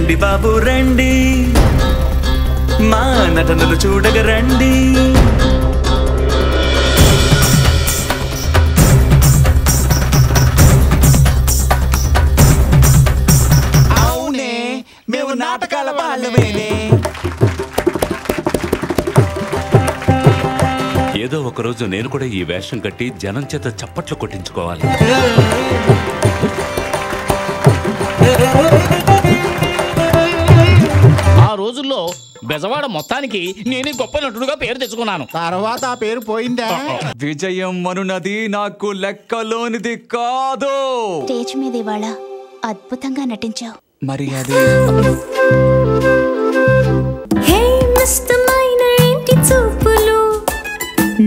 రండి బాబు రండి, మా నటనలు చూడగ రండి. అవునే మేము నాటకాల వాళ్ళమేనే. ఏదో ఒకరోజు నేను కూడా ఈ వేషం కట్టి జనం చేత చప్పట్లు కొట్టించుకోవాలి. ఆ రోజుల్లో బెజవాడ మొత్తానికి నేనే గొప్ప నటుడుగా పేరు తెచ్చుకున్నాను. తర్వాత ఆ పేరు పోయిందా? విజయం అనున్నది నాకు లెక్కలోనిది కాదు. స్టేజ్ మీద ఇవాళ అద్భుతంగా నటించావు. మరి అది చూపులు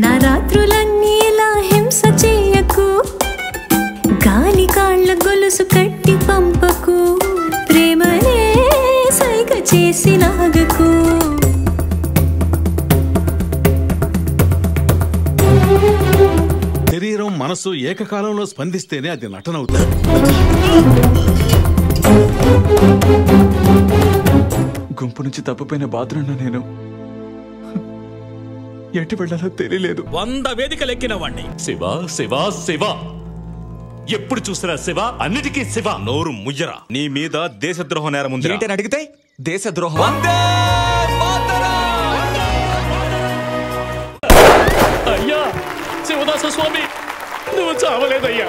నా రాత్రులన్నీ ఇలా హింస చేయకు, గాలి కాళ్ళ గొలుసు కట్టి పంపకు, ప్రేమనే సైగ చేసి లాగకు. శరీరం మనసు ఏకకాలంలో స్పందిస్తేనే అది నటనవుతుంది. గుంపు నుంచి తప్పిపోయిన బాత్రూంలో నేను ఎట్టి వెళ్ళాలో తెలియలేదు. 100 వేదికలెక్కిన వాణ్ణి. శివ శివ శివ, ఎప్పుడు చూసినా శివ, అన్నిటికీ శివ. నోరు ముయ్యరా, నీ మీద దేశద్రోహ నేరం ఉంది. ఏంటని అడిగితే దేశద్రోహం. అయ్యా శివదాస స్వామి, నువ్వు చావలేదయ్యా.